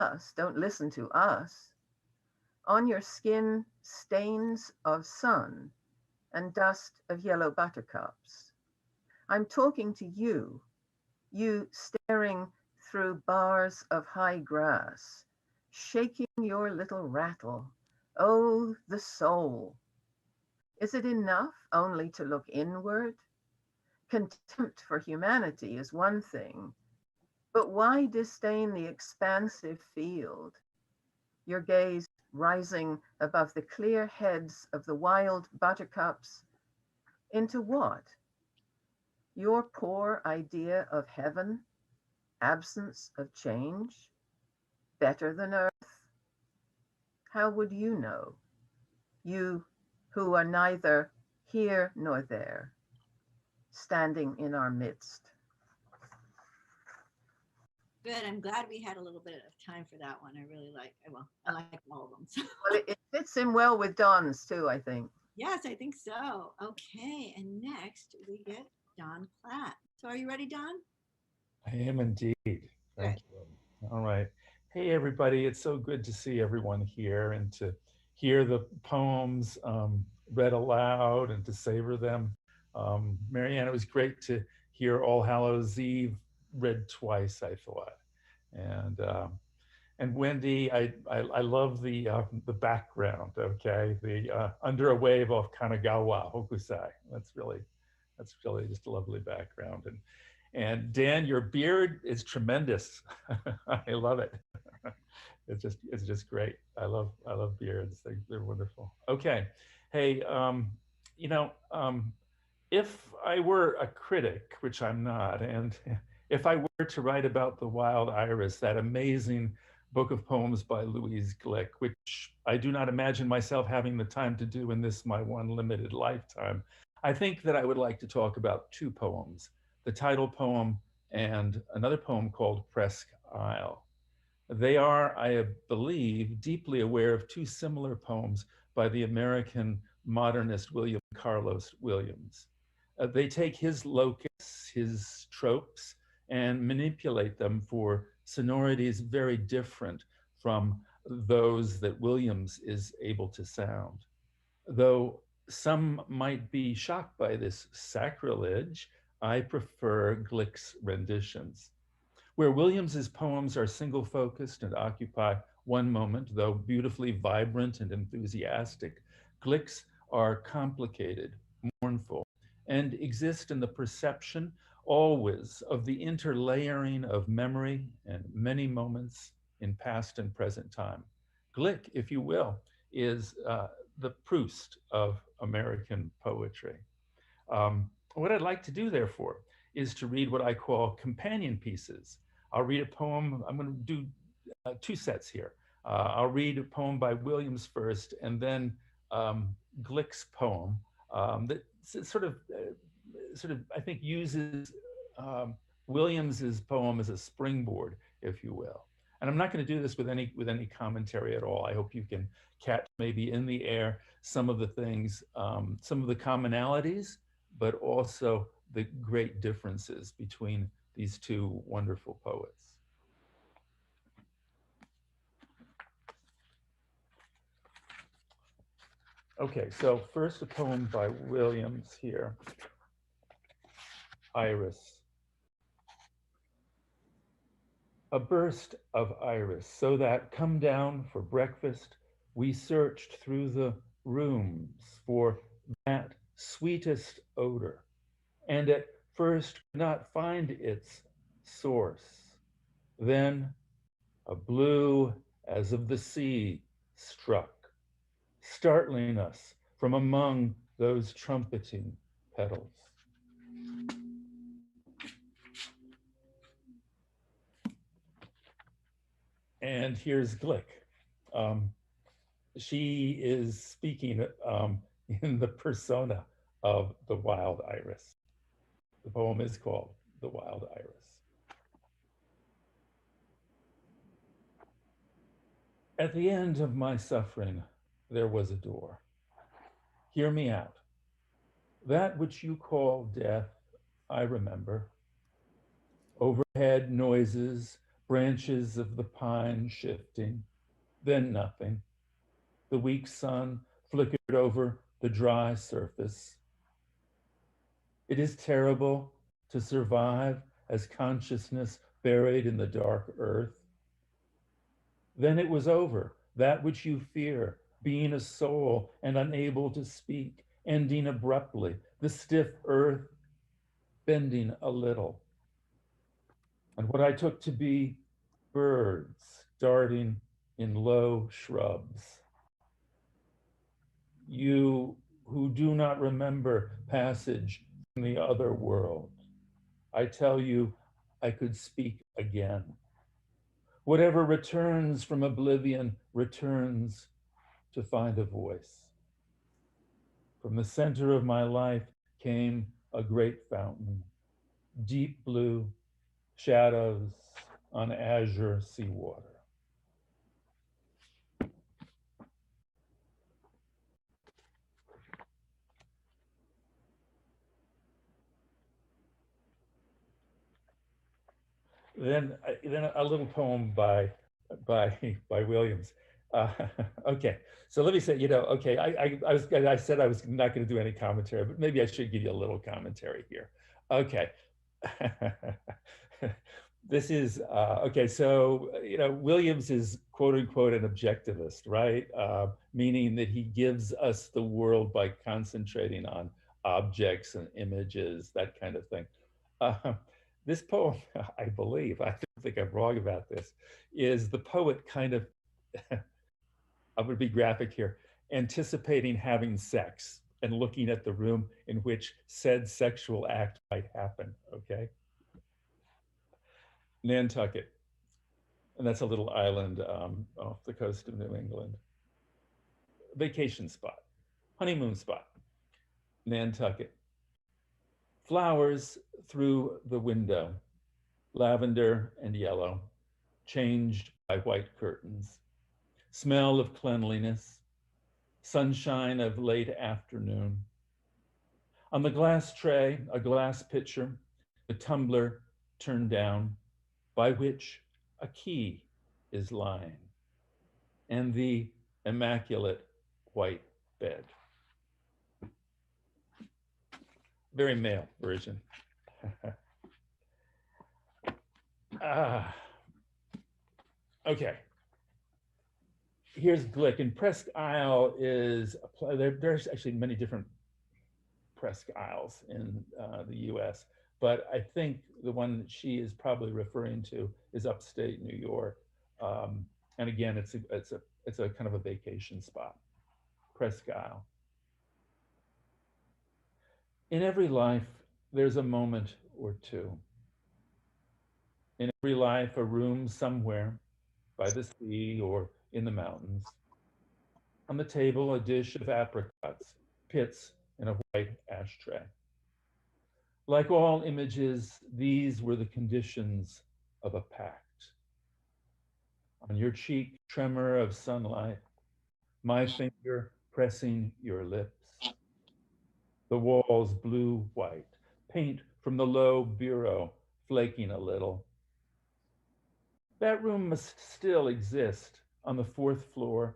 us, don't listen to us. On your skin, stains of sun and dust of yellow buttercups. I'm talking to you, you staring through bars of high grass, shaking your little rattle. Oh, the soul. Is it enough only to look inward? Contempt for humanity is one thing, but why disdain the expansive field? Your gaze rising above the clear heads of the wild buttercups into what? Your poor idea of heaven, absence of change, better than earth? How would you know? You who are neither here nor there, standing in our midst. Good. I'm glad we had a little bit of time for that one. I really like, well, I like all of them. So. Well, it fits in well with Don's too, I think. Yes, I think so. Okay. And next we get Don Platt. So are you ready, Don? I am indeed. Good. Thank you. All right. Hey, everybody. It's so good to see everyone here and to hear the poems read aloud and to savor them. Marianne, it was great to hear All Hallows Eve read twice, I thought. And Wendy, I love the background. Okay, the Under a Wave off Kanagawa Hokusai. That's really just a lovely background. And Dan, your beard is tremendous. I love it. It's just great. I love beards. They're wonderful. Okay, hey, you know, if I were a critic, which I'm not, and if I were to write about the wild iris, that amazing book of poems by Louise Glick, which I do not imagine myself having the time to do in this my one limited lifetime, I think that I would like to talk about two poems, the title poem and another poem called Presque Isle. They are, I believe, deeply aware of two similar poems by the American modernist William Carlos Williams. They take his locus, his tropes, and manipulate them for sonorities very different from those that Williams is able to sound. Though some might be shocked by this sacrilege, I prefer Glick's renditions. Where Williams's poems are single focused and occupy one moment, though beautifully vibrant and enthusiastic, Glick's are complicated, mournful, and exist in the perception always of the interlayering of memory and many moments in past and present time. Glick, if you will, is the Proust of American poetry. What I'd like to do, therefore, is to read what I call companion pieces. I'll read a poem. I'm going to do two sets here. I'll read a poem by Williams first, and then Glick's poem that I think, uses Williams's poem as a springboard, if you will. And I'm not going to do this with any commentary at all. I hope you can catch maybe in the air some of the things, some of the commonalities, but also the great differences between these two wonderful poets. Okay, so first a poem by Williams here, Iris. A burst of iris, so that come down for breakfast, we searched through the rooms for that sweetest odor, and at first could not find its source. Then a blue as of the sea struck, startling us from among those trumpeting petals. And here's Glick. She is speaking in the persona of the wild iris. The poem is called The Wild Iris. At the end of my suffering, there was a door. Hear me out. That which you call death, I remember. Overhead noises, branches of the pine shifting, then nothing. The weak sun flickered over the dry surface. It is terrible to survive as consciousness buried in the dark earth. Then it was over, that which you fear, being a soul and unable to speak, ending abruptly, the stiff earth bending a little. And what I took to be birds darting in low shrubs. You who do not remember passage from the other world, I tell you, I could speak again. Whatever returns from oblivion returns to find a voice. From the center of my life came a great fountain, deep blue, shadows on azure seawater. Then a little poem by Williams. Okay, so let me say, okay, I said I was not going to do any commentary, but maybe I should give you a little commentary here. Okay, this is okay. So Williams is quote unquote an objectivist, right? Meaning that he gives us the world by concentrating on objects and images, that kind of thing. This poem, I believe, I don't think I'm wrong about this, is the poet kind of, I'm going to be graphic here, anticipating having sex and looking at the room in which said sexual act might happen, okay? Nantucket, and that's a little island off the coast of New England. Vacation spot, honeymoon spot, Nantucket. Flowers through the window, lavender and yellow, changed by white curtains, smell of cleanliness, sunshine of late afternoon. On the glass tray, a glass pitcher, the tumbler turned down, by which a key is lying, and the immaculate white bed. Very male version. Okay. Here's Glick, and Presque Isle is, there's actually many different Presque Isles in the US, but I think the one that she is probably referring to is upstate New York. And again, it's a kind of a vacation spot, Presque Isle. In every life, there's a moment or two. In every life, a room somewhere by the sea or in the mountains. On the table, a dish of apricots, pits in a white ashtray. Like all images, these were the conditions of a pact. On your cheek, tremor of sunlight, my finger pressing your lips. The walls blue-white, paint from the low bureau flaking a little. That room must still exist on the 4th floor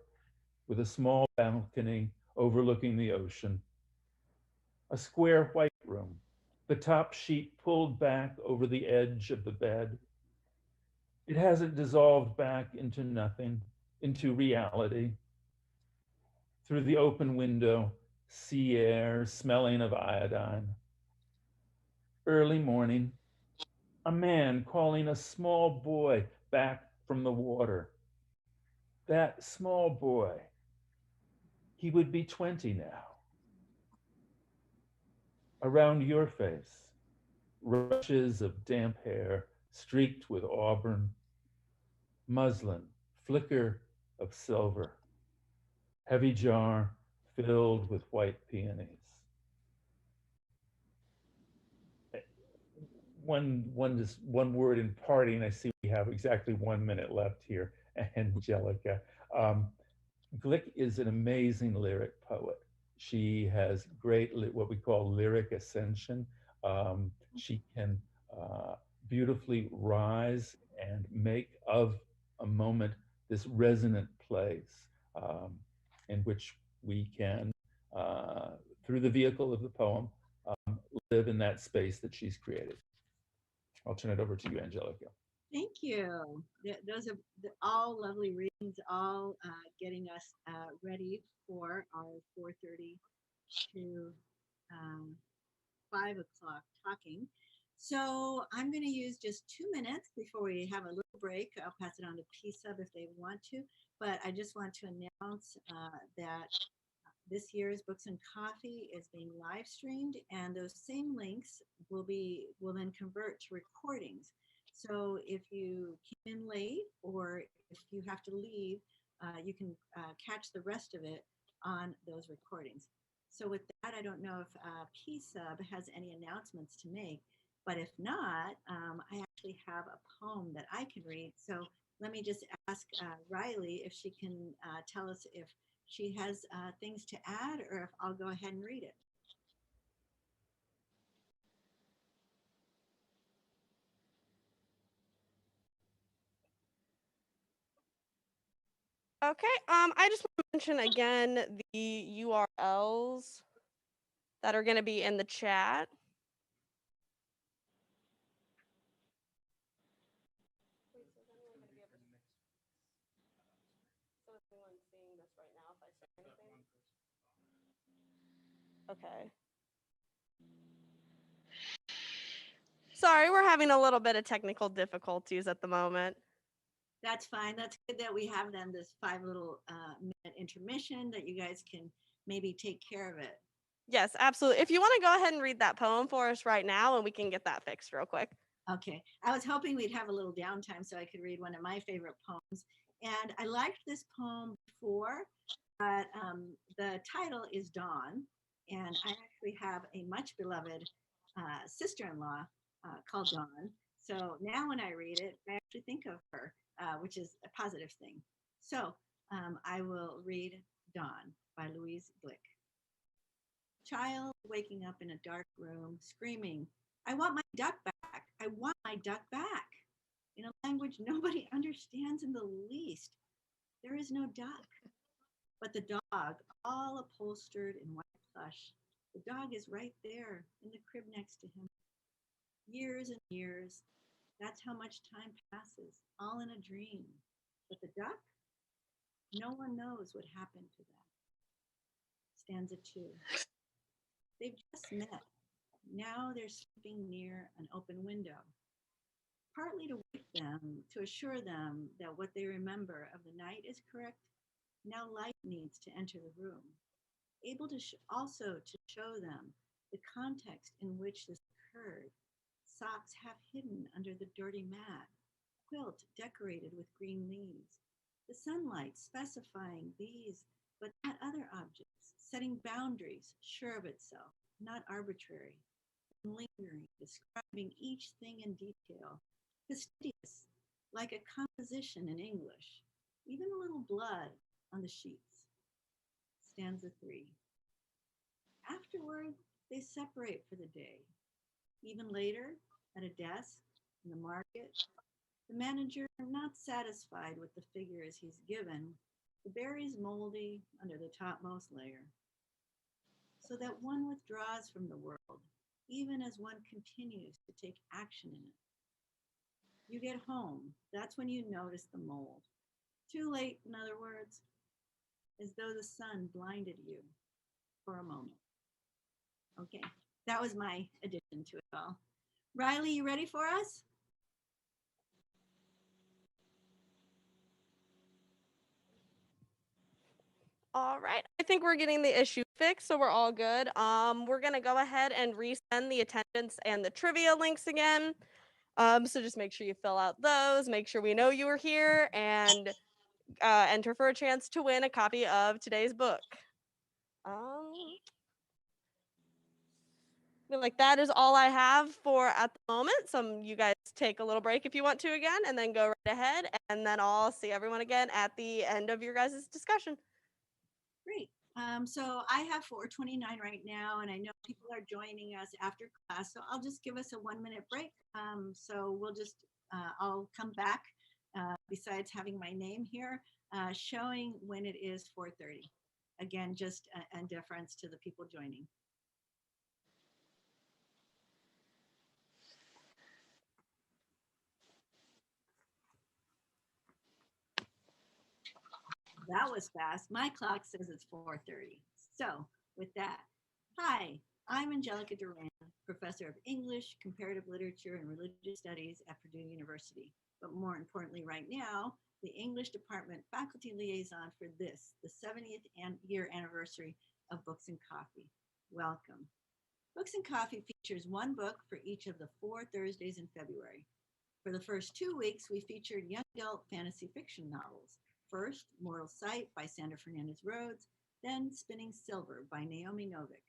with a small balcony overlooking the ocean. A square white room, the top sheet pulled back over the edge of the bed. It hasn't dissolved back into nothing, into reality. Through the open window, sea air smelling of iodine. Early morning, a man calling a small boy back from the water. That small boy, he would be 20 now. Around your face, rushes of damp hair streaked with auburn, muslin, flicker of silver, heavy jar filled with white peonies. One word in parting. I see we have exactly 1 minute left here. Angelica. Glick is an amazing lyric poet. She has great, what we call lyric ascension. She can beautifully rise and make of a moment this resonant place in which we can, through the vehicle of the poem, live in that space that she's created. I'll turn it over to you, Angelica. Thank you. Those are all lovely readings, all getting us ready for our 4:30 to 5 o'clock talking. So I'm going to use just 2 minutes before we have a little break. I'll pass it on to P-Sub if they want to, but I just want to announce that this year's Books and Coffee is being live streamed, and those same links will then convert to recordings. So if you came in late or if you have to leave, you can catch the rest of it on those recordings. So with that, I don't know if P-Sub has any announcements to make, but if not, I actually have a poem that I can read. So let me just ask Riley if she can tell us if she has things to add or if I'll go ahead and read it. Okay, I just want to mention again the URLs that are going to be in the chat. Okay. Sorry, we're having a little bit of technical difficulties at the moment. That's fine. That's good that we have then this 5 little minute intermission that you guys can maybe take care of it. Yes, absolutely. If you want to go ahead and read that poem for us right now, and we can get that fixed real quick. Okay. I was hoping we'd have a little downtime so I could read one of my favorite poems. And I liked this poem before, but the title is Dawn. And I actually have a much beloved sister-in-law called Dawn. So now when I read it, I actually think of her, which is a positive thing. So I will read Dawn by Louise Glück. Child waking up in a dark room, screaming, I want my duck back. I want my duck back. In a language nobody understands in the least. There is no duck. But the dog, all upholstered in white plush, the dog is right there in the crib next to him. Years and years, that's how much time passes, all in a dream. But the duck, no one knows what happened to that. Stanza 2. They've just met. Now they're sleeping near an open window, partly to wake them, to assure them that what they remember of the night is correct. Now light needs to enter the room, able to also to show them the context in which this occurred. Socks half hidden under the dirty mat, quilt decorated with green leaves, the sunlight specifying these but not other objects, setting boundaries, sure of itself, not arbitrary, lingering, describing each thing in detail, fastidious, like a composition in English, even a little blood on the sheets. Stanza 3. Afterward, they separate for the day. Even later, at a desk in the market, the manager, not satisfied with the figures he's given, the berries moldy under the topmost layer, so that one withdraws from the world, even as one continues to take action in it. You get home, that's when you notice the mold. Too late, in other words, as though the sun blinded you for a moment. Okay, that was my addition to it all. Riley, you ready for us? All right, I think we're getting the issue fixed, so we're all good. We're gonna go ahead and resend the attendance and the trivia links again. So just make sure you fill out those, make sure we know you were here, and enter for a chance to win a copy of today's book. I feel like that is all I have for at the moment. So you guys take a little break if you want to again, and then go right ahead, and then I'll see everyone again at the end of your guys' discussion. Great. So I have 4:29 right now, and I know people are joining us after class, so I'll just give us a 1 minute break. So we'll just I'll come back, besides having my name here, showing when it is 4:30. Again, just in deference to the people joining. That was fast. My clock says it's 4:30. So with that, hi, I'm Angelica Duran, professor of English, comparative literature, and religious studies at Purdue University. But more importantly, right now, the English department faculty liaison for this, the 70th year anniversary of Books and Coffee. Welcome. Books and Coffee features one book for each of the 4 Thursdays in February. For the first 2 weeks, we featured young adult fantasy fiction novels. First, Mortal Sight by Sandra Fernandez Rhodes, then Spinning Silver by Naomi Novik.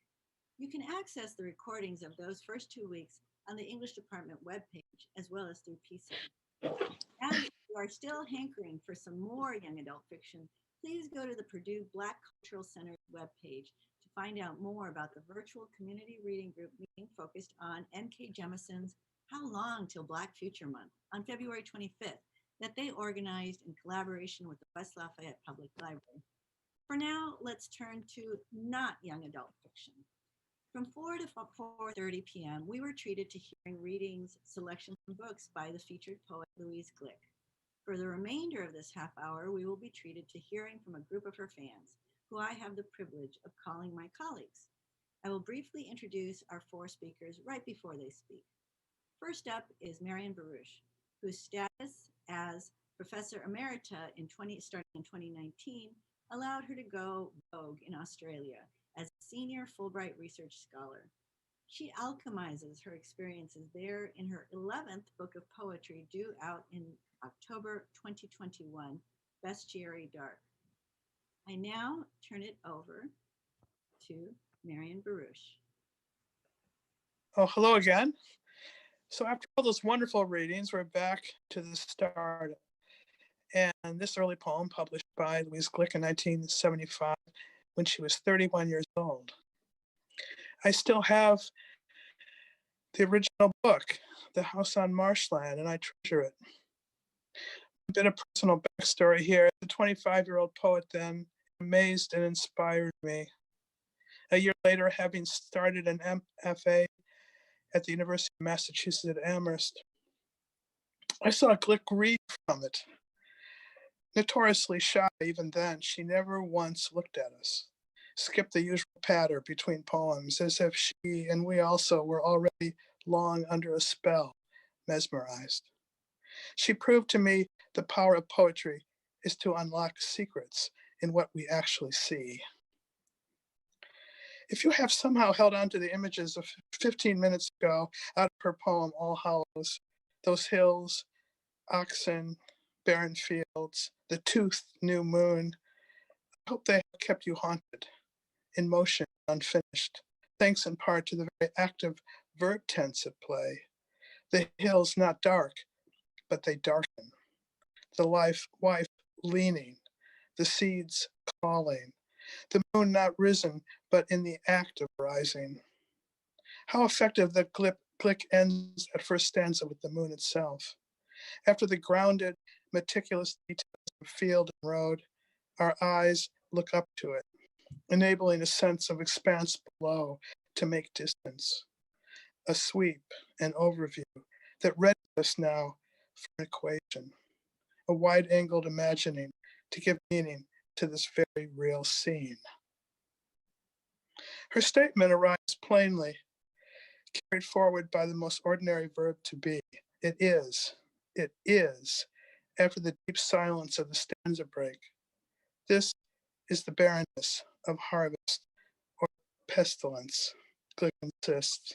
You can access the recordings of those first 2 weeks on the English department webpage, as well as through PC. And if you are still hankering for some more young adult fiction, please go to the Purdue Black Cultural Center's webpage to find out more about the virtual community reading group meeting focused on N.K. Jemison's How Long Till Black Future Month on February 25th that they organized in collaboration with the West Lafayette Public Library. For now, let's turn to not young adult fiction. From 4 to 4:30 p.m., we were treated to hearing readings, selections from books by the featured poet Louise Glick. For the remainder of this half hour, we will be treated to hearing from a group of her fans, who I have the privilege of calling my colleagues. I will briefly introduce our 4 speakers right before they speak. First up is Marian Baruch, whose status as Professor Emerita starting in 2019 allowed her to go vogue in Australia as a senior Fulbright research scholar. She alchemizes her experiences there in her 11th book of poetry due out in October 2021, Bestiary Dark. I now turn it over to Marian Baruch. Oh, hello again. So after all those wonderful readings, we're back to the start. And this early poem, published by Louise Glick in 1975, when she was 31 years old. I still have the original book, The House on Marshland, and I treasure it. A bit of personal backstory here. The 25-year-old poet then amazed and inspired me. A year later, having started an MFA at the University of Massachusetts at Amherst, I saw Glick read from it. Notoriously shy even then, she never once looked at us, skipped the usual patter between poems, as if she and we also were already long under a spell, mesmerized. She proved to me the power of poetry is to unlock secrets in what we actually see. If you have somehow held on to the images of 15 minutes ago out of her poem, All Hallows, those hills, oxen, barren fields, the toothed new moon, I hope they have kept you haunted, in motion, unfinished, thanks in part to the very active verb tense at play. The hills not dark, but they darken. The wife leaning, the seeds calling, the moon not risen, but in the act of rising. How effective the Glick ends at first stanza with the moon itself. After the grounded, meticulous details of field and road, our eyes look up to it, enabling a sense of expanse below to make distance. A sweep, an overview that readies us now for an equation, a wide-angled imagining to give meaning to this very real scene. Her statement arrives plainly, carried forward by the most ordinary verb to be. It is, after the deep silence of the stanza break. This is the barrenness of harvest or pestilence, Glick insists.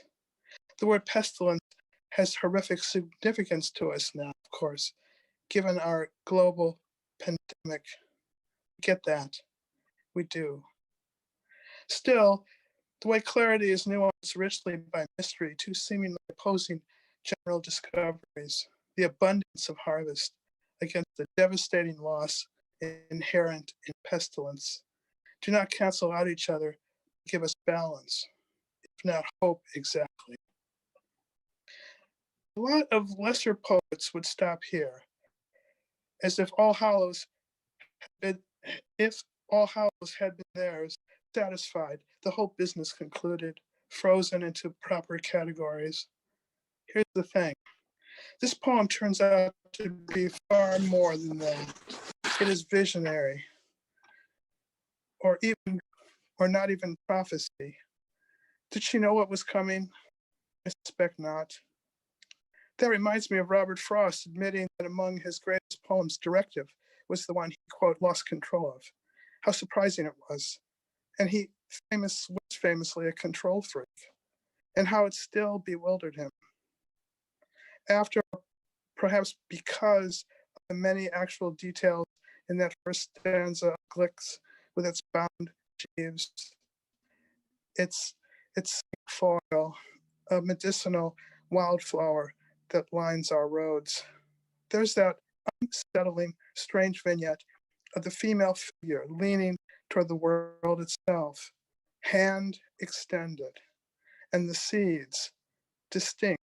The word pestilence has horrific significance to us now, of course, given our global pandemic. We get that. We do. Still, the way clarity is nuanced richly by mystery, two seemingly opposing general discoveries, the abundance of harvest against the devastating loss inherent in pestilence, do not cancel out each other, give us balance, if not hope exactly. A lot of lesser poets would stop here, as if All Hallows had, if All Hallows had been theirs, satisfied, the whole business concluded, frozen into proper categories. Here's the thing. This poem turns out to be far more than that. It is visionary, or not even prophecy. Did she know what was coming? I suspect not. That reminds me of Robert Frost admitting that among his greatest poems, Directive was the one he, quote, lost control of. How surprising it was. And he was famously a control freak, and how it still bewildered him. After, perhaps because of the many actual details in that first stanza of Glick's with its bound sheaves, its foil, a medicinal wildflower that lines our roads. There's that unsettling, strange vignette of the female figure leaning toward the world itself, hand extended, and the seeds distinct,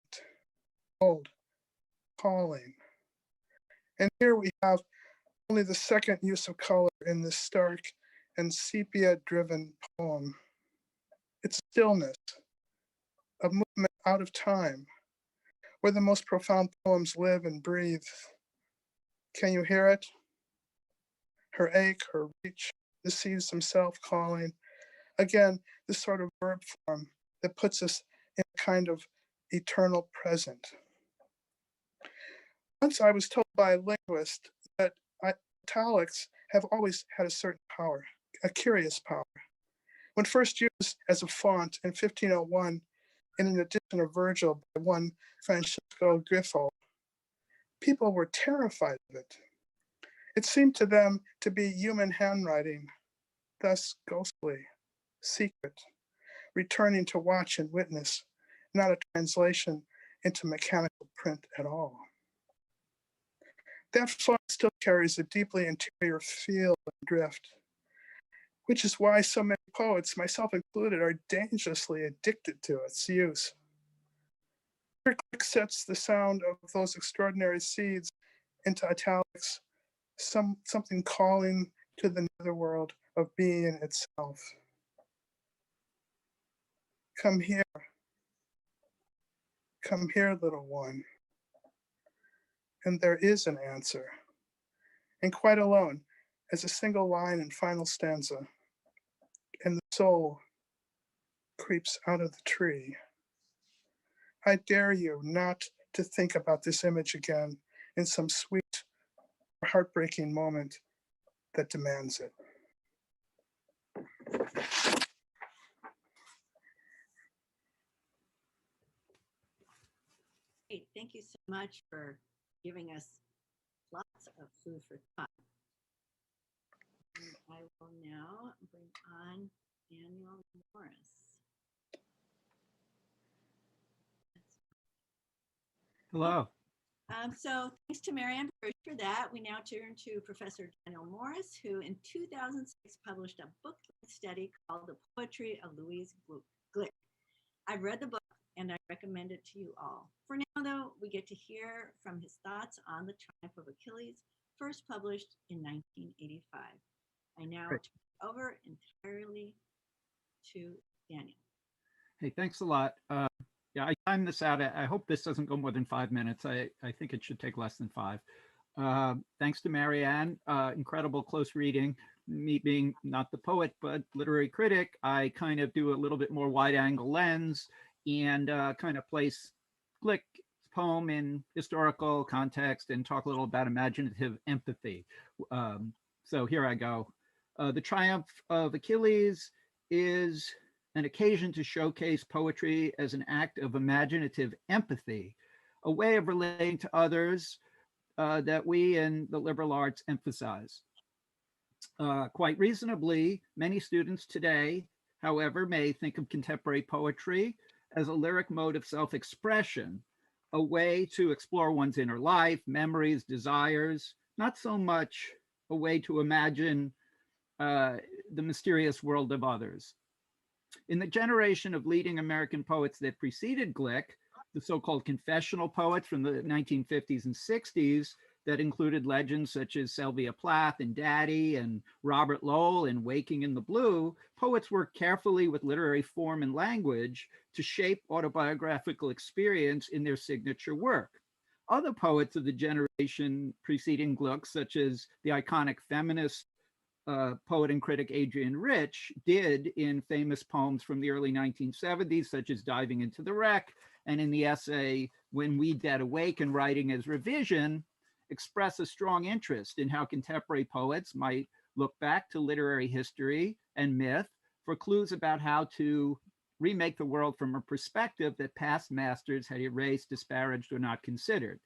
bold, calling. And here we have only the second use of color in this stark and sepia-driven poem. It's stillness, a movement out of time, where the most profound poems live and breathe. Can you hear it? Her ache, her reach, the seeds themselves calling. Again, this sort of verb form that puts us in a kind of eternal present. Once I was told by a linguist that italics have always had a certain power, a curious power. When first used as a font in 1501 in an edition of Virgil by one Francesco Griffo, people were terrified of it. It seemed to them to be human handwriting, thus ghostly, secret, returning to watch and witness, not a translation into mechanical print at all. That font still carries a deeply interior feel and drift, which is why so many poets, myself included, are dangerously addicted to its use. Here Glick sets the sound of those extraordinary seeds into italics, something calling to the netherworld of being itself. Come here, little one. And there is an answer. And quite alone, as a single line and final stanza, and the soul creeps out of the tree. I dare you not to think about this image again in some sweet or heartbreaking moment that demands it. Great. Thank you so much for giving us lots of food for thought. I will now bring on Daniel Morris. Hello. So thanks to Marianne for that. We now turn to Professor Daniel Morris, who in 2006 published a book study called The Poetry of Louise Glick. I've read the book and I recommend it to you all. For now, though, we get to hear from his thoughts on The Triumph of Achilles, first published in 1985. I now turn over entirely to Daniel. Hey, thanks a lot. Yeah, I timed this out. I hope this doesn't go more than 5 minutes. I think it should take less than 5. Thanks to Marianne, incredible close reading. Me being not the poet, but literary critic, I kind of do a little bit more wide angle lens and kind of place Glick's poem in historical context and talk a little about imaginative empathy. So here I go. The Triumph of Achilles is an occasion to showcase poetry as an act of imaginative empathy, a way of relating to others that we in the liberal arts emphasize. Quite reasonably, many students today, however, may think of contemporary poetry as a lyric mode of self-expression, a way to explore one's inner life, memories, desires, not so much a way to imagine the mysterious world of others. In the generation of leading American poets that preceded Glick, the so-called confessional poets from the 1950s and 60s that included legends such as Sylvia Plath and Daddy and Robert Lowell in Waking in the Blue, poets worked carefully with literary form and language to shape autobiographical experience in their signature work. Other poets of the generation preceding Gluck, such as the iconic feminist poet and critic Adrienne Rich, did in famous poems from the early 1970s, such as Diving into the Wreck, and in the essay When We Dead Awake and Writing as Revision, express a strong interest in how contemporary poets might look back to literary history and myth for clues about how to remake the world from a perspective that past masters had erased, disparaged, or not considered.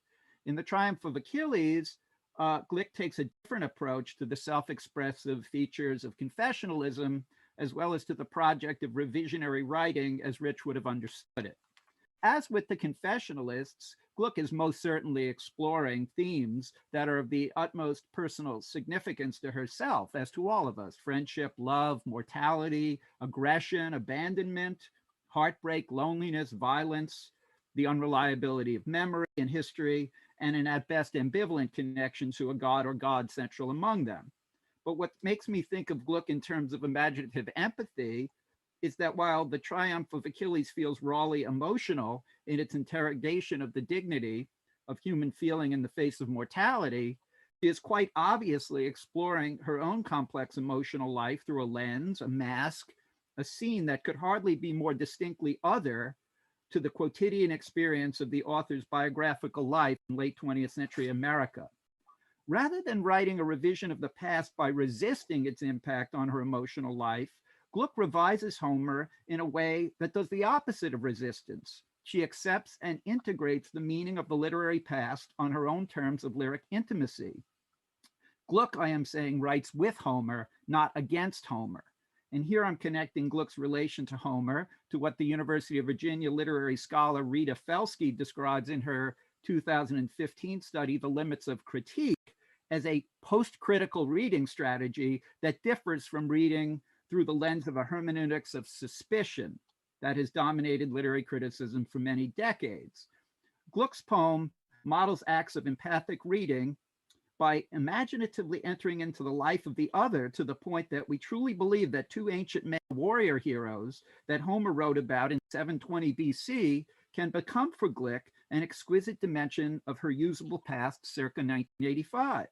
In The Triumph of Achilles, Glick takes a different approach to the self-expressive features of confessionalism, as well as to the project of revisionary writing as Rich would have understood it. As with the confessionalists, Gluck is most certainly exploring themes that are of the utmost personal significance to herself, as to all of us: friendship, love, mortality, aggression, abandonment, heartbreak, loneliness, violence, the unreliability of memory and history, and an at best ambivalent connection to a god or gods central among them. But what makes me think of Gluck in terms of imaginative empathy is that while The Triumph of Achilles feels rawly emotional in its interrogation of the dignity of human feeling in the face of mortality, she is quite obviously exploring her own complex emotional life through a lens, a mask, a scene that could hardly be more distinctly other to the quotidian experience of the author's biographical life in late 20th century America. Rather than writing a revision of the past by resisting its impact on her emotional life, Gluck revises Homer in a way that does the opposite of resistance. She accepts and integrates the meaning of the literary past on her own terms of lyric intimacy. Gluck, I am saying, writes with Homer, not against Homer. And here I'm connecting Gluck's relation to Homer to what the University of Virginia literary scholar Rita Felsky describes in her 2015 study, The Limits of Critique, as a post-critical reading strategy that differs from reading through the lens of a hermeneutics of suspicion that has dominated literary criticism for many decades. Gluck's poem models acts of empathic reading by imaginatively entering into the life of the other to the point that we truly believe that two ancient male warrior heroes that Homer wrote about in 720 BC can become for Glick an exquisite dimension of her usable past circa 1985.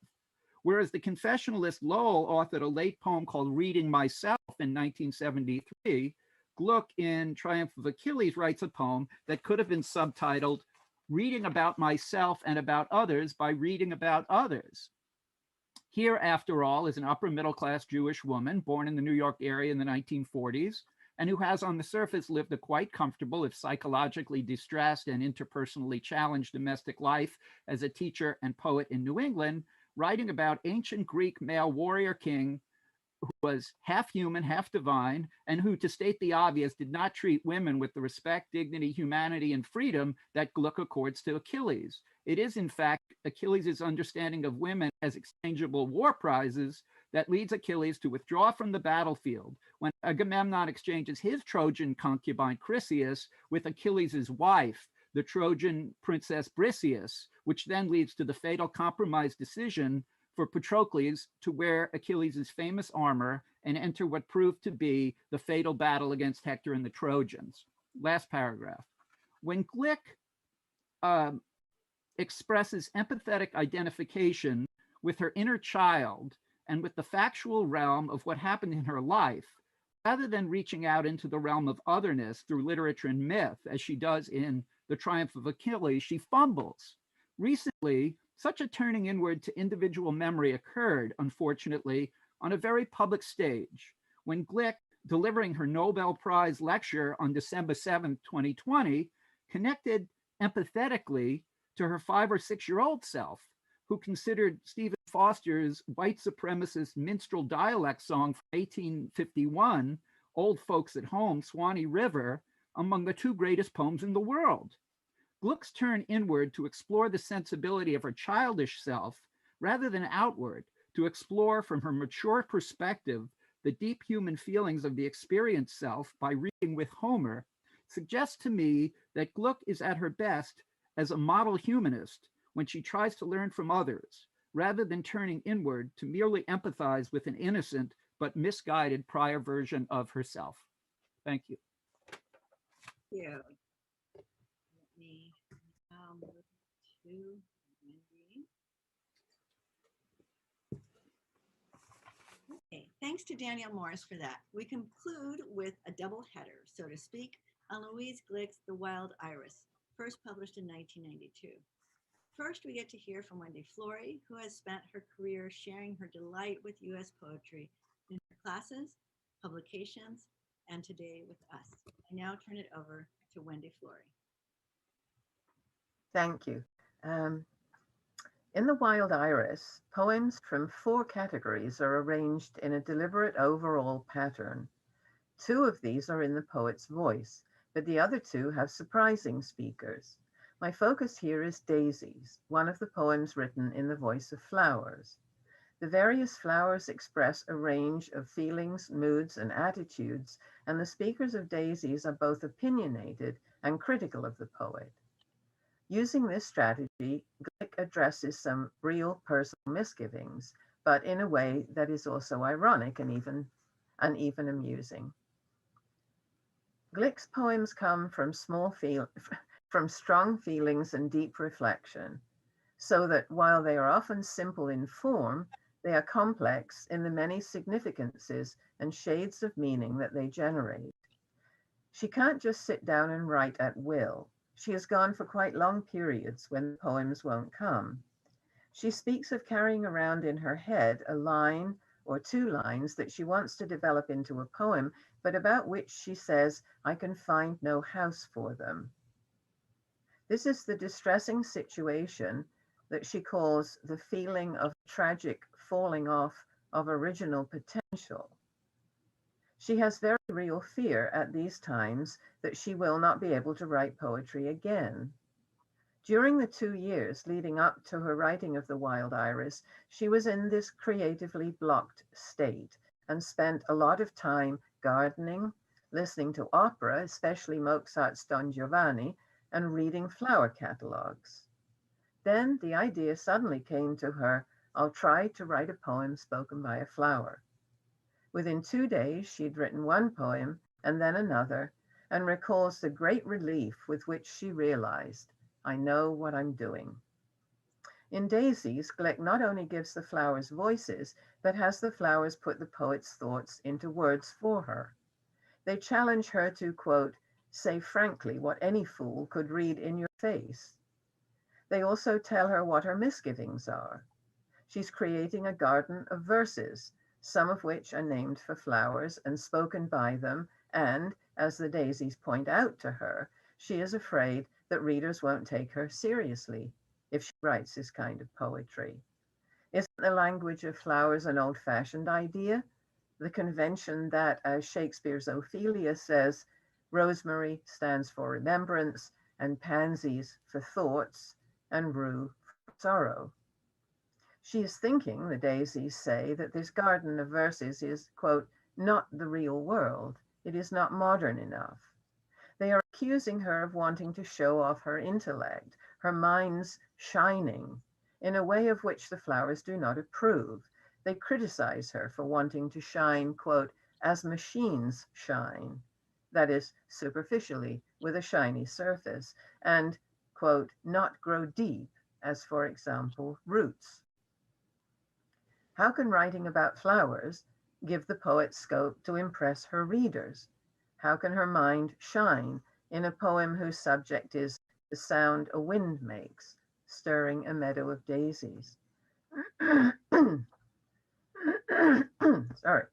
Whereas the confessionalist Lowell authored a late poem called Reading Myself in 1973, Gluck in Triumph of Achilles writes a poem that could have been subtitled Reading About Myself and About Others by Reading About Others. Here, after all, is an upper middle class Jewish woman born in the New York area in the 1940s and who has on the surface lived a quite comfortable, if psychologically distressed and interpersonally challenged domestic life as a teacher and poet in New England, writing about ancient Greek male warrior king who was half human, half divine, and who, to state the obvious, did not treat women with the respect, dignity, humanity, and freedom that Gluck accords to Achilles. It is, in fact, Achilles' understanding of women as exchangeable war prizes that leads Achilles to withdraw from the battlefield when Agamemnon exchanges his Trojan concubine Chryseis with Achilles' wife, the Trojan princess Briseis, which then leads to the fatal compromise decision for Patroclus to wear Achilles' famous armor and enter what proved to be the fatal battle against Hector and the Trojans. Last paragraph. When Glick expresses empathetic identification with her inner child and with the factual realm of what happened in her life, rather than reaching out into the realm of otherness through literature and myth, as she does in The Triumph of Achilles, she fumbles. Recently, such a turning inward to individual memory occurred, unfortunately, on a very public stage, when Glick, delivering her Nobel Prize lecture on December 7, 2020, connected empathetically to her 5 or 6-year-old self, who considered Stephen Foster's white supremacist minstrel dialect song from 1851, Old Folks at Home, Swanee River, among the 2 greatest poems in the world. Gluck's turn inward to explore the sensibility of her childish self, rather than outward, to explore from her mature perspective the deep human feelings of the experienced self by reading with Homer, suggests to me that Gluck is at her best as a model humanist when she tries to learn from others, rather than turning inward to merely empathize with an innocent but misguided prior version of herself. Thank you. Yeah. Let me now move to Wendy. Okay, thanks to Danielle Morris for that. We conclude with a double header, so to speak, on Louise Glick's The Wild Iris, first published in 1992. First, we get to hear from Wendy Flory, who has spent her career sharing her delight with U.S. poetry in her classes, publications, and today with us. I now turn it over to Wendy Flory. Thank you. In The Wild Iris, poems from 4 categories are arranged in a deliberate overall pattern. 2 of these are in the poet's voice, but the other 2 have surprising speakers. My focus here is Daisies, one of the poems written in the voice of flowers. The various flowers express a range of feelings, moods, and attitudes, and the speakers of Daisies are both opinionated and critical of the poet. Using this strategy, Glick addresses some real personal misgivings, but in a way that is also ironic and even amusing. Glick's poems come from strong feelings and deep reflection, so that while they are often simple in form, they are complex in the many significances and shades of meaning that they generate. She can't just sit down and write at will. She has gone for quite long periods when the poems won't come. She speaks of carrying around in her head a line or 2 lines that she wants to develop into a poem, but about which she says, I can find no house for them. This is the distressing situation that she calls the feeling of tragic falling off of original potential. She has very real fear at these times that she will not be able to write poetry again. During the 2 years leading up to her writing of The Wild Iris, she was in this creatively blocked state and spent a lot of time gardening, listening to opera, especially Mozart's Don Giovanni, and reading flower catalogs. Then the idea suddenly came to her, I'll try to write a poem spoken by a flower. Within 2 days, she'd written 1 poem and then another, and recalls the great relief with which she realized, I know what I'm doing. In Daisies, Glick not only gives the flowers voices, but has the flowers put the poet's thoughts into words for her. They challenge her to, quote, say frankly what any fool could read in your face. They also tell her what her misgivings are. She's creating a garden of verses, some of which are named for flowers and spoken by them, and, as the Daisies point out to her, she is afraid that readers won't take her seriously if she writes this kind of poetry. Isn't the language of flowers an old-fashioned idea? The convention that, as Shakespeare's Ophelia says, rosemary stands for remembrance, and pansies for thoughts, and rue for sorrow. She is thinking, the Daisies say, that this garden of verses is, quote, not the real world. It is not modern enough. They are accusing her of wanting to show off her intellect, her mind's shining, in a way of which the flowers do not approve. They criticize her for wanting to shine, quote, as machines shine, that is, superficially, with a shiny surface, and, quote, not grow deep, as, for example, roots. How can writing about flowers give the poet scope to impress her readers? How can her mind shine in a poem whose subject is the sound a wind makes, stirring a meadow of daisies? Sorry.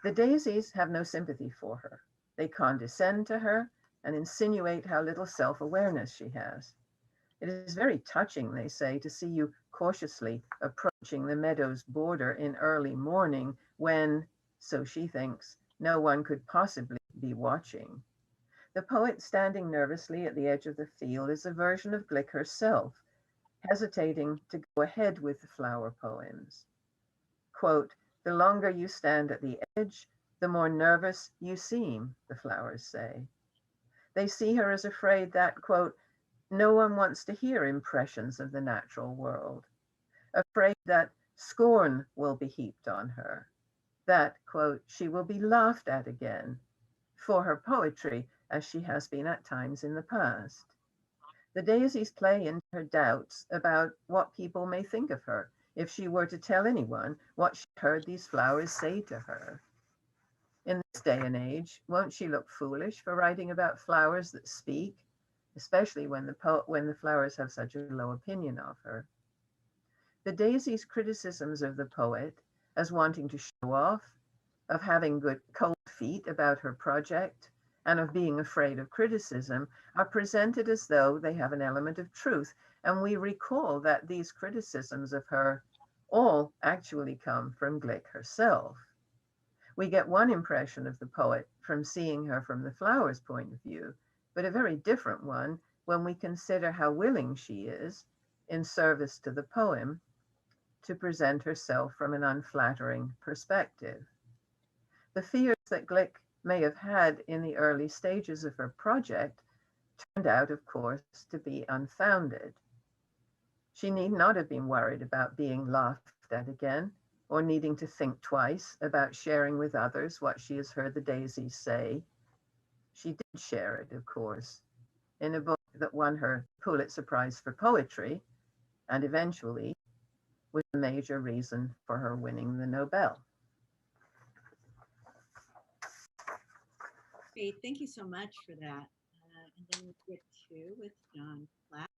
The Daisies have no sympathy for her. They condescend to her and insinuate how little self-awareness she has. It is very touching, they say, to see you cautiously approaching the meadow's border in early morning when, so she thinks, no one could possibly be watching. The poet standing nervously at the edge of the field is a version of Glick herself, hesitating to go ahead with the flower poems. Quote, the longer you stand at the edge, the more nervous you seem, the flowers say. They see her as afraid that, quote, no one wants to hear impressions of the natural world, afraid that scorn will be heaped on her, that, quote, she will be laughed at again for her poetry, as she has been at times in the past. The daisies play into her doubts about what people may think of her if she were to tell anyone what she heard these flowers say to her. In this day and age, won't she look foolish for writing about flowers that speak, especially when the flowers have such a low opinion of her? The daisy's criticisms of the poet as wanting to show off, of having good cold feet about her project, and of being afraid of criticism are presented as though they have an element of truth. And we recall that these criticisms of her all actually come from Glick herself. We get one impression of the poet from seeing her from the flower's point of view, but a very different one when we consider how willing she is, in service to the poem, to present herself from an unflattering perspective. The fears that Glick may have had in the early stages of her project turned out, of course, to be unfounded. She need not have been worried about being laughed at again, or needing to think twice about sharing with others what she has heard the daisies say. She did share it, of course, in a book that won her Pulitzer Prize for Poetry, and eventually was a major reason for her winning the Nobel. Great, thank you so much for that. And then we get to with John Platt.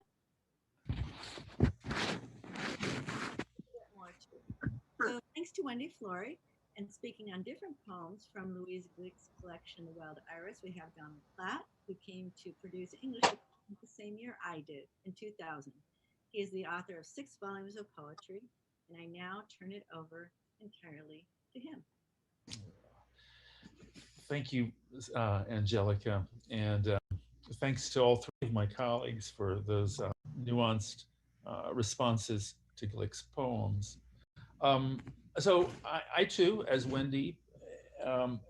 So thanks to Wendy Flory. And speaking on different poems from Louise Glick's collection, The Wild Iris, we have Donald Platt, who came to produce English the same year I did, in 2000. He is the author of 6 volumes of poetry, and I now turn it over entirely to him. Thank you, Angelica, and thanks to all 3 of my colleagues for those nuanced responses to Glick's poems. So I too, as Wendy, am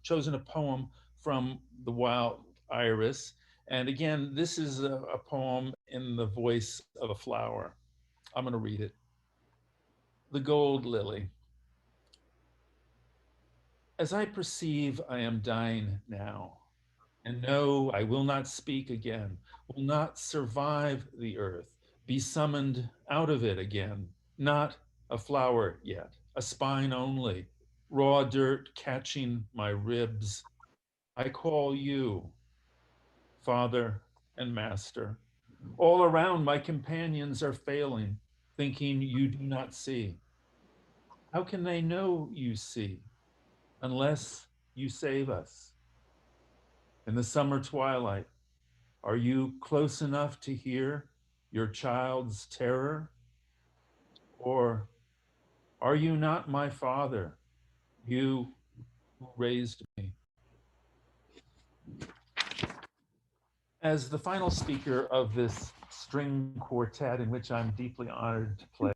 chosen a poem from The Wild Iris. And again, this is a poem in the voice of a flower. I'm going to read it. The Gold Lily. As I perceive I am dying now, and know I will not speak again, will not survive the earth, be summoned out of it again, not a flower yet, a spine only, raw dirt catching my ribs. I call you, Father and Master. All around my companions are failing, thinking you do not see. How can they know you see unless you save us? In the summer twilight, are you close enough to hear your child's terror? Or are you not my father, you who raised me? As the final speaker of this string quartet, in which I'm deeply honored to play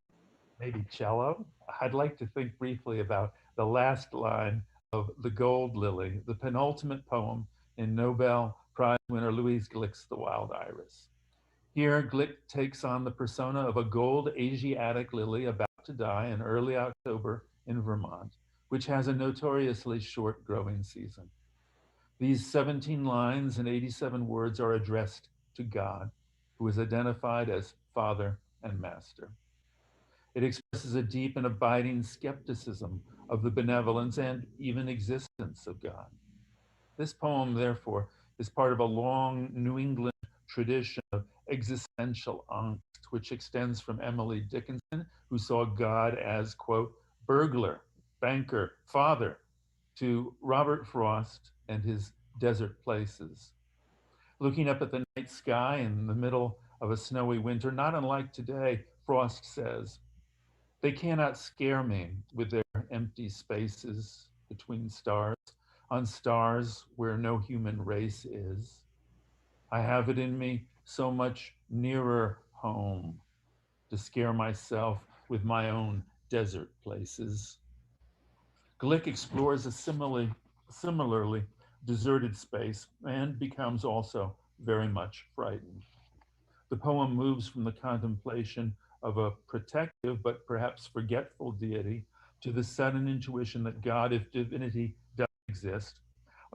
maybe cello, I'd like to think briefly about the last line of The Gold Lily, the penultimate poem in Nobel Prize winner Louise Glick's The Wild Iris. Here, Glick takes on the persona of a gold Asiatic lily about to die in early October in Vermont, which has a notoriously short growing season. These 17 lines and 87 words are addressed to God, who is identified as Father and Master. It expresses a deep and abiding skepticism of the benevolence and even existence of God. This poem, therefore, is part of a long New England tradition of existential angst, which extends from Emily Dickinson, who saw God as, quote, burglar, banker, father, to Robert Frost and his desert places. Looking up at the night sky in the middle of a snowy winter, not unlike today, Frost says, they cannot scare me with their empty spaces between stars, on stars where no human race is. I have it in me so much nearer home to scare myself with my own desert places. Glick explores a similarly deserted space and becomes also very much frightened. The poem moves from the contemplation of a protective but perhaps forgetful deity to the sudden intuition that God, if divinity does exist,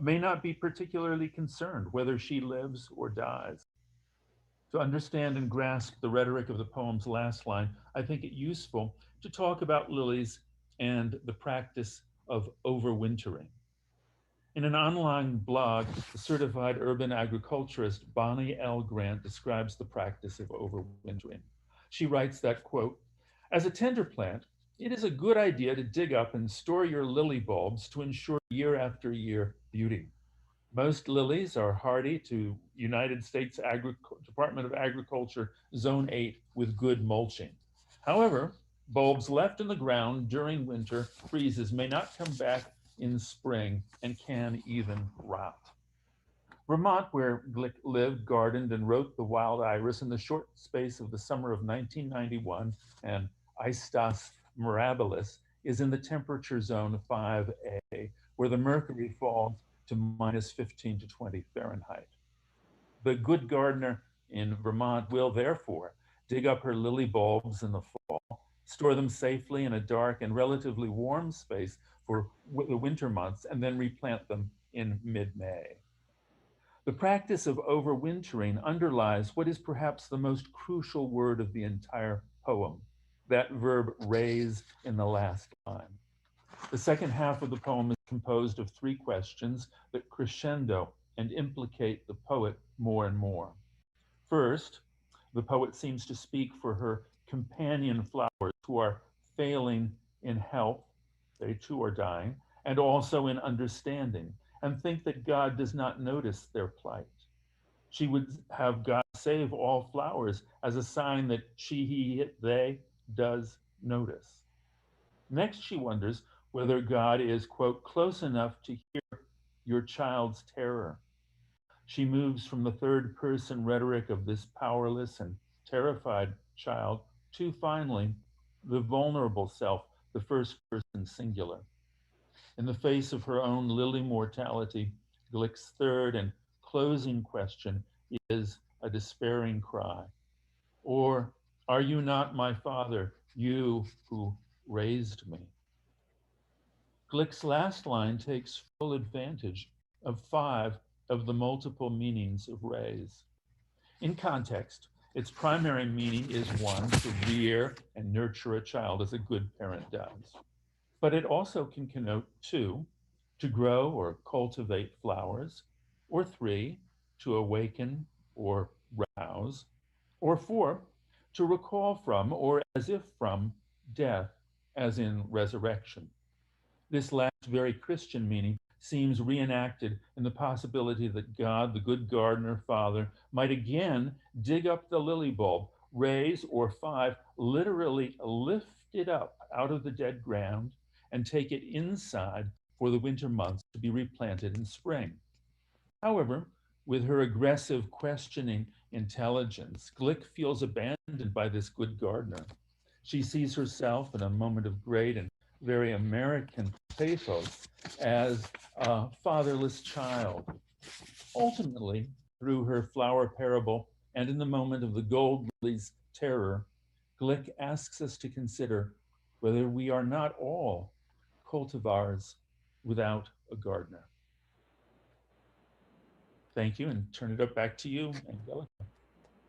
may not be particularly concerned whether she lives or dies. To understand and grasp the rhetoric of the poem's last line, I think it useful to talk about lilies and the practice of overwintering. In an online blog, the certified urban agriculturist Bonnie L. Grant describes the practice of overwintering. She writes that, quote, as a tender plant, it is a good idea to dig up and store your lily bulbs to ensure year after year beauty. Most lilies are hardy to United States Department of Agriculture Zone 8 with good mulching. However, bulbs left in the ground during winter freezes may not come back in spring and can even rot. Vermont, where Glick lived, gardened, and wrote The Wild Iris in the short space of the summer of 1991, and Aistos mirabilis is in the temperature zone 5A, where the mercury falls to minus 15 to 20 Fahrenheit. The good gardener in Vermont will therefore dig up her lily bulbs in the fall, store them safely in a dark and relatively warm space for the winter months, and then replant them in mid-May. The practice of overwintering underlies what is perhaps the most crucial word of the entire poem, that verb raise in the last line. The second half of the poem is composed of three questions that crescendo and implicate the poet more and more. First, the poet seems to speak for her companion flowers who are failing in health, they too are dying, and also in understanding, and think that God does not notice their plight. She would have God save all flowers as a sign that she, he, it, they does notice. Next, she wonders whether God is, quote, close enough to hear your child's terror. She moves from the third person rhetoric of this powerless and terrified child to finally the vulnerable self, the first person singular. In the face of her own lily mortality, Glick's third and closing question is a despairing cry. Or, are you not my father, you who raised me? Glick's last line takes full advantage of 5 of the multiple meanings of raise. In context, its primary meaning is one, to rear and nurture a child as a good parent does. But it also can connote 2, to grow or cultivate flowers, or 3, to awaken or rouse, or 4, to recall from or as if from death, as in resurrection. This last very Christian meaning seems reenacted in the possibility that God, the good gardener father, might again dig up the lily bulb, raise, or 5, literally lift it up out of the dead ground and take it inside for the winter months to be replanted in spring. However, with her aggressive questioning intelligence, Glick feels abandoned by this good gardener. She sees herself in a moment of great and very American pathos as a fatherless child. Ultimately, through her flower parable and in the moment of the gold lily's terror, Glick asks us to consider whether we are not all cultivars without a gardener. Thank you, and turn it back to you, Angelica.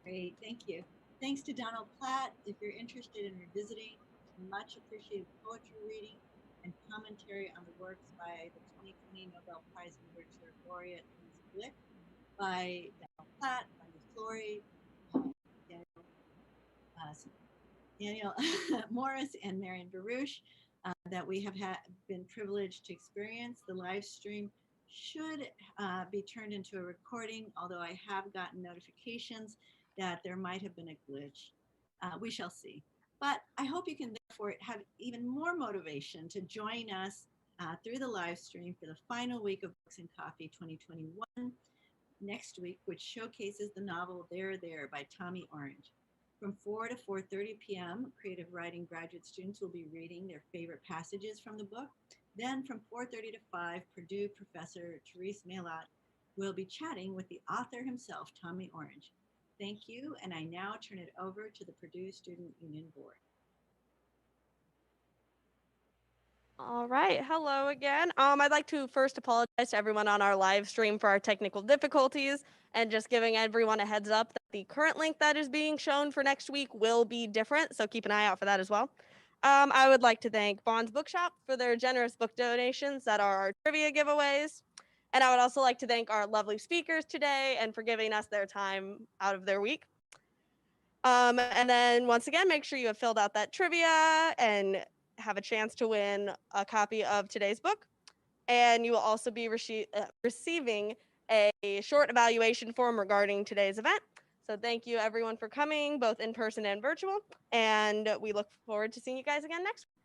Great, thank you. Thanks to Donald Platt. If you're interested in revisiting much appreciated poetry reading and commentary on the works by the 2020 Nobel Prize in Literature laureate Louise Glick, by Donald Platt, by Flory, Daniel Morris, and Marion Baruch, that we have been privileged to experience. The live stream should be turned into a recording, although I have gotten notifications that there might have been a glitch. We shall see. But I hope you can therefore have even more motivation to join us through the live stream for the final week of Books and Coffee 2021 next week, which showcases the novel There, There by Tommy Orange. From 4 to 4:30 p.m., creative writing graduate students will be reading their favorite passages from the book Then from 4:30 to 5, Purdue professor Therese Maillat will be chatting with the author himself, Tommy Orange. Thank you, and I now turn it over to the Purdue Student Union Board. All right, hello again. I'd like to first apologize to everyone on our live stream for our technical difficulties and just giving everyone a heads up that the current link that is being shown for next week will be different, so keep an eye out for that as well. I would like to thank Bond's Bookshop for their generous book donations that are our trivia giveaways. And I would also like to thank our lovely speakers today and for giving us their time out of their week. And then once again, make sure you have filled out that trivia and have a chance to win a copy of today's book. And you will also be receiving a short evaluation form regarding today's event. So thank you everyone for coming, both in person and virtual. And we look forward to seeing you guys again next week.